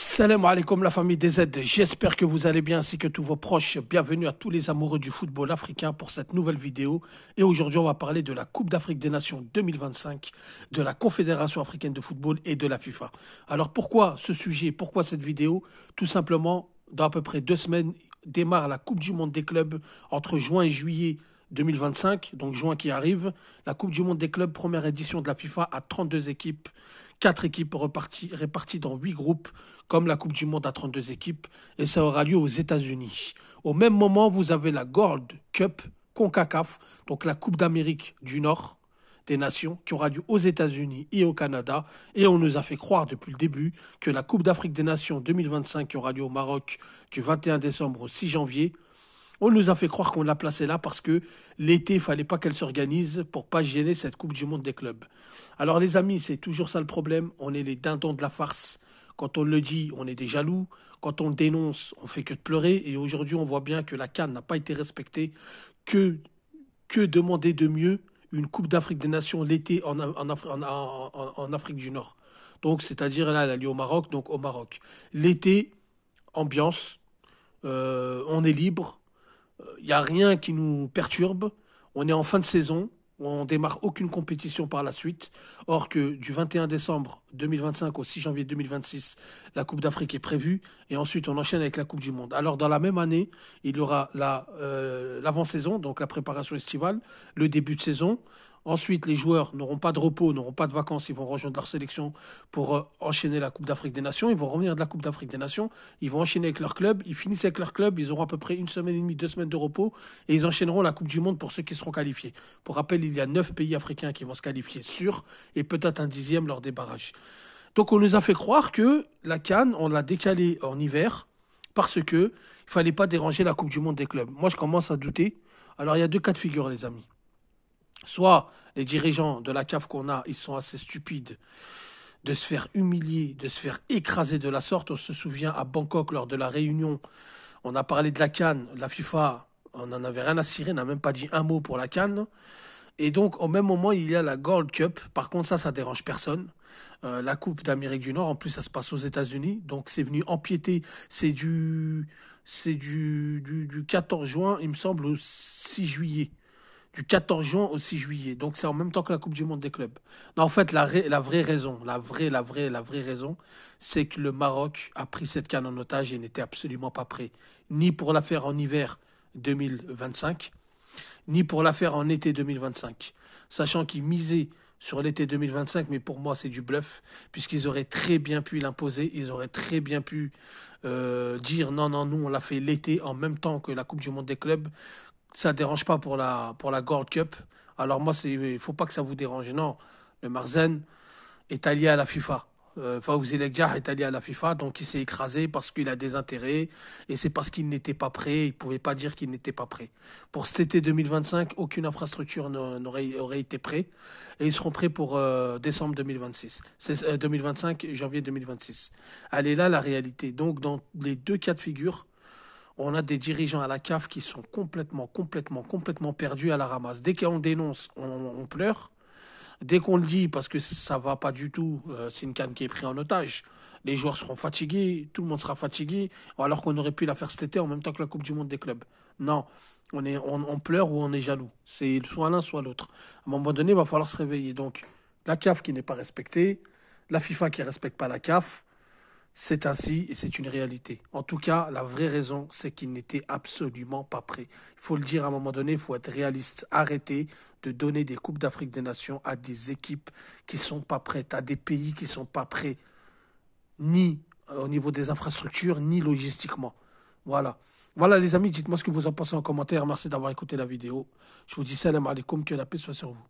Salam alaikum la famille DZ, j'espère que vous allez bien ainsi que tous vos proches. Bienvenue à tous les amoureux du football africain pour cette nouvelle vidéo. Et aujourd'hui on va parler de la Coupe d'Afrique des Nations 2025, de la Confédération africaine de football et de la FIFA. Alors pourquoi ce sujet, pourquoi cette vidéo? Tout simplement, dans à peu près 2 semaines, démarre la Coupe du Monde des clubs entre juin et juillet 2025, donc juin qui arrive. La Coupe du Monde des clubs, première édition de la FIFA à 32 équipes. 4 équipes réparties dans 8 groupes, comme la Coupe du Monde à 32 équipes, et ça aura lieu aux États-Unis. Au même moment, vous avez la Gold Cup CONCACAF, donc la Coupe d'Amérique du Nord des Nations, qui aura lieu aux États-Unis et au Canada. Et on nous a fait croire depuis le début que la Coupe d'Afrique des Nations 2025, qui aura lieu au Maroc du 21 décembre au 6 janvier, on nous a fait croire qu'on l'a placée là parce que l'été, il fallait pas qu'elle s'organise pour pas gêner cette Coupe du Monde des clubs. Alors les amis, c'est toujours ça le problème. On est les dindons de la farce. Quand on le dit, on est des jaloux. Quand on le dénonce, on fait que de pleurer. Et aujourd'hui, on voit bien que la CAN n'a pas été respectée. Que, que demander de mieux une Coupe d'Afrique des Nations l'été en Afrique du Nord. Donc, c'est-à-dire là, elle a lieu au Maroc, donc au Maroc. L'été, ambiance, on est libre. Il n'y a rien qui nous perturbe. On est en fin de saison. On démarre aucune compétition par la suite. Or que du 21 décembre 2025 au 6 janvier 2026, la Coupe d'Afrique est prévue. Et ensuite, on enchaîne avec la Coupe du Monde. Alors, dans la même année, il y aura l'avant-saison, donc la préparation estivale, le début de saison. Ensuite, les joueurs n'auront pas de repos, n'auront pas de vacances. Ils vont rejoindre leur sélection pour enchaîner la Coupe d'Afrique des Nations. Ils vont revenir de la Coupe d'Afrique des Nations. Ils vont enchaîner avec leur club. Ils finissent avec leur club. Ils auront à peu près 1 semaine et demie, 2 semaines de repos. Et ils enchaîneront la Coupe du Monde pour ceux qui seront qualifiés. Pour rappel, il y a 9 pays africains qui vont se qualifier sûrs et peut-être un 10e lors des barrages. Donc on nous a fait croire que la CAN, on l'a décalée en hiver parce que il fallait pas déranger la Coupe du Monde des clubs. Moi, je commence à douter. Alors, il y a deux cas de figure, les amis. Soit les dirigeants de la CAF qu'on a, ils sont assez stupides de se faire humilier, de se faire écraser de la sorte. On se souvient à Bangkok lors de la réunion, on a parlé de la CAN, la FIFA, on n'en avait rien à cirer, on n'a même pas dit un mot pour la CAN. Et donc au même moment, il y a la Gold Cup. Par contre, ça dérange personne. La Coupe d'Amérique du Nord, en plus, ça se passe aux États-Unis. Donc c'est venu empiéter, c'est du 14 juin, il me semble, au 6 juillet du 14 juin au 6 juillet. Donc c'est en même temps que la Coupe du Monde des clubs. Non, en fait, la vraie raison, la vraie raison, c'est que le Maroc a pris cette CAN en otage et n'était absolument pas prêt, ni pour la faire en hiver 2025, ni pour la faire en été 2025. Sachant qu'ils misaient sur l'été 2025, mais pour moi c'est du bluff, puisqu'ils auraient très bien pu l'imposer, ils auraient très bien pu dire non, non, nous on l'a fait l'été en même temps que la Coupe du Monde des clubs, ça dérange pas pour la Gold Cup. Alors moi, il faut pas que ça vous dérange. Non, le Marzen est allié à la FIFA. Fawzi Lekdjah est allié à la FIFA, donc il s'est écrasé parce qu'il a des intérêts et c'est parce qu'il n'était pas prêt. Il pouvait pas dire qu'il n'était pas prêt. Pour cet été 2025, aucune infrastructure aurait été prêt et ils seront prêts pour décembre 2026. C'est 2025, janvier 2026. Elle est là la réalité. Donc dans les deux cas de figure, on a des dirigeants à la CAF qui sont complètement perdus à la ramasse. Dès qu'on dénonce, on pleure. Dès qu'on le dit, parce que ça va pas du tout, c'est une canne qui est prise en otage. Les joueurs seront fatigués, tout le monde sera fatigué, alors qu'on aurait pu la faire cet été en même temps que la Coupe du Monde des clubs. Non, on pleure ou on est jaloux. C'est soit l'un, soit l'autre. À un moment donné, il va falloir se réveiller. Donc, la CAF qui n'est pas respectée, la FIFA qui ne respecte pas la CAF, c'est ainsi et c'est une réalité. En tout cas, la vraie raison, c'est qu'il n'était absolument pas prêt. Il faut le dire à un moment donné, il faut être réaliste. Arrêtez de donner des Coupes d'Afrique des Nations à des équipes qui ne sont pas prêtes, à des pays qui ne sont pas prêts, ni au niveau des infrastructures, ni logistiquement. Voilà. Voilà les amis, dites-moi ce que vous en pensez en commentaire. Merci d'avoir écouté la vidéo. Je vous dis salam alaikum, que la paix soit sur vous.